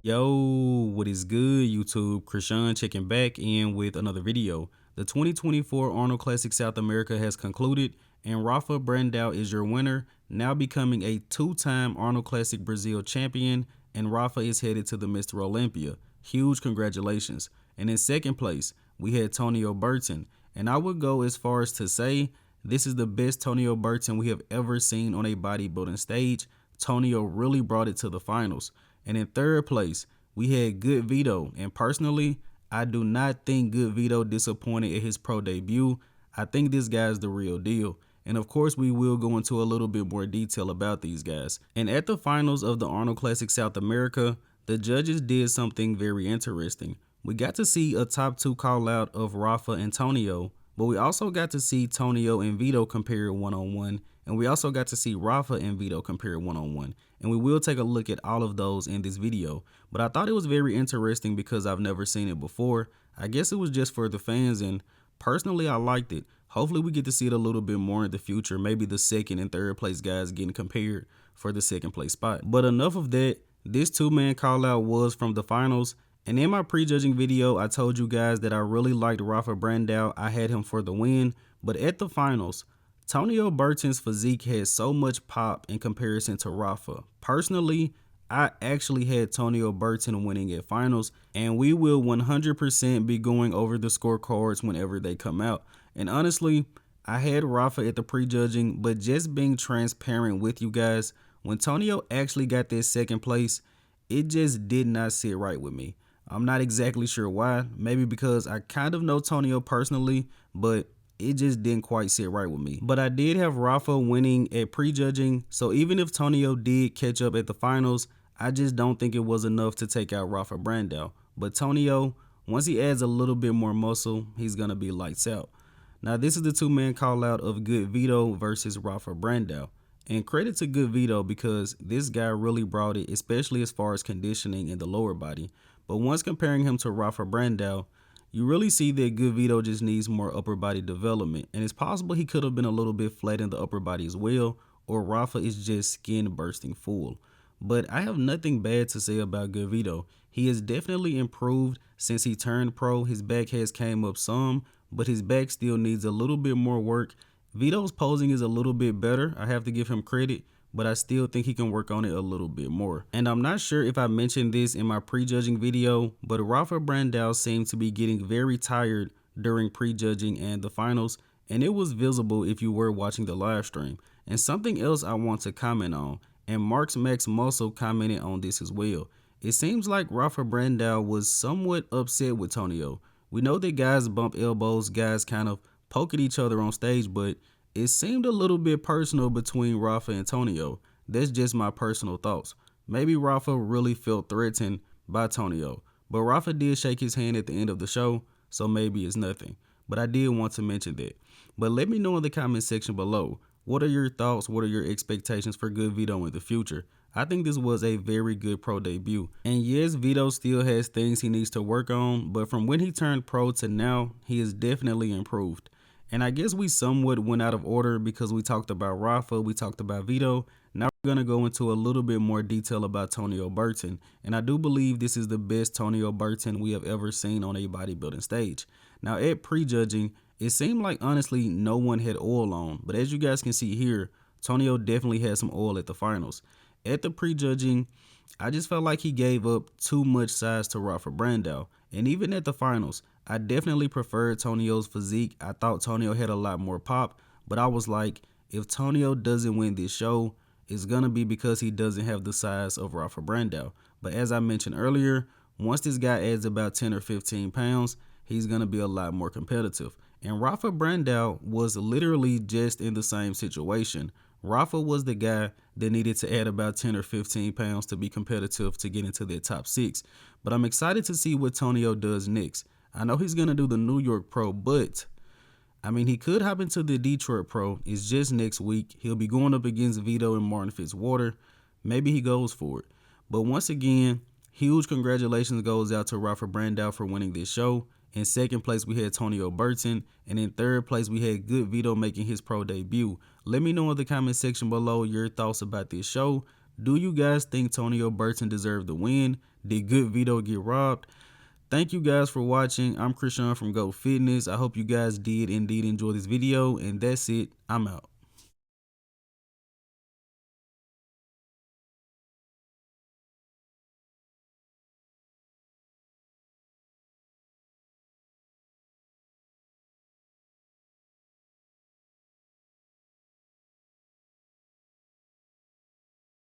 Yo, what is good, YouTube? Krishan checking back in with another video. The 2024 Arnold Classic South America has concluded, and Rafael Brandão is your winner, now becoming a two-time Arnold Classic Brazil champion, and Rafa is headed to the Mr. Olympia. Huge congratulations. And in second place, we had Tonio Burton, and I would go as far as to say this is the best Tonio Burton we have ever seen on a bodybuilding stage. Tonio really brought it to the finals. And in third place, we had Good Vito. And personally, I do not think Good Vito disappointed at his pro debut. I think this guy's the real deal. And of course, we will go into a little bit more detail about these guys. And at the finals of the Arnold Classic South America, the judges did something very interesting. We got to see a top two call out of Rafa and Tonio, but we also got to see Tonio and Vito compare one-on-one. And we also got to see Rafa and Vito compare one-on-one. And we will take a look at all of those in this video. But I thought it was very interesting because I've never seen it before. I guess it was just for the fans, and personally I liked it. Hopefully we get to see it a little bit more in the future. Maybe the second and third place guys getting compared for the second place spot. But enough of that. This two-man call out was from the finals. And in my prejudging video, I told you guys that I really liked Rafael Brandão. I had him for the win. But at the finals, Tonio Burton's physique had so much pop in comparison to Rafa. Personally, I actually had Tonio Burton winning at finals, and we will 100% be going over the scorecards whenever they come out. And honestly, I had Rafa at the prejudging, but just being transparent with you guys, when Tonio actually got that second place, it just did not sit right with me. I'm not exactly sure why. Maybe because I kind of know Tonio personally, but it just didn't quite sit right with me. But I did have Rafa winning at prejudging, so even if Tonio did catch up at the finals, I just don't think it was enough to take out Rafael Brandão. But Tonio, once he adds a little bit more muscle, he's going to be lights out. Now this is the two-man call out of Good Vito versus Rafael Brandão. And credit to Good Vito because this guy really brought it, especially as far as conditioning in the lower body. But once comparing him to Rafael Brandão, you really see that Good Vito just needs more upper body development. And it's possible he could have been a little bit flat in the upper body as well, or Rafa is just skin bursting full. But I have nothing bad to say about Good Vito. He has definitely improved since he turned pro. His back has came up some, but his back still needs a little bit more work. Vito's posing is a little bit better. I have to give him credit, but I still think he can work on it a little bit more. And I'm not sure if I mentioned this in my prejudging video, but Rafael Brandão seemed to be getting very tired during prejudging and the finals, and it was visible if you were watching the live stream. And something else I want to comment on, and Mark's Max Muscle commented on this as well. It seems like Rafael Brandão was somewhat upset with Tonio. We know that guys bump elbows, guys kind of poke at each other on stage, but it seemed a little bit personal between Rafa and Tonio. That's just my personal thoughts. Maybe Rafa really felt threatened by Tonio, but Rafa did shake his hand at the end of the show, so maybe it's nothing. But I did want to mention that. But let me know in the comment section below, what are your thoughts? What are your expectations for Good Vito in the future? I think this was a very good pro debut. And yes, Vito still has things he needs to work on, but from when he turned pro to now, he has definitely improved. And I guess we somewhat went out of order because we talked about Rafa, we talked about Vito. Now we're going to go into a little bit more detail about Tonio Burton. And I do believe this is the best Tonio Burton we have ever seen on a bodybuilding stage. Now at prejudging, it seemed like honestly no one had oil on. But as you guys can see here, Tonio definitely had some oil at the finals. At the prejudging, I just felt like he gave up too much size to Rafael Brandão. And even at the finals, I definitely preferred Tonio's physique. I thought Tonio had a lot more pop, but I was like, if Tonio doesn't win this show, it's going to be because he doesn't have the size of Rafael Brandão. But as I mentioned earlier, once this guy adds about 10 or 15 pounds, he's going to be a lot more competitive. And Rafael Brandão was literally just in the same situation. Rafa was the guy that needed to add about 10 or 15 pounds to be competitive to get into their top 6. But I'm excited to see what Tonio does next. I know he's going to do the New York Pro, but I mean, he could hop into the Detroit Pro. It's just next week. He'll be going up against Vito and Martin Fitzwater. Maybe he goes for it. But once again, huge congratulations goes out to Rafael Brandão for winning this show. In second place, we had Tonio Burton. And in third place, we had Good Vito making his pro debut. Let me know in the comment section below your thoughts about this show. Do you guys think Tonio Burton deserved the win? Did good Vito get robbed? Thank you guys for watching. I'm Krishan from Go Fitness. I hope you guys did indeed enjoy this video, and that's it. I'm out.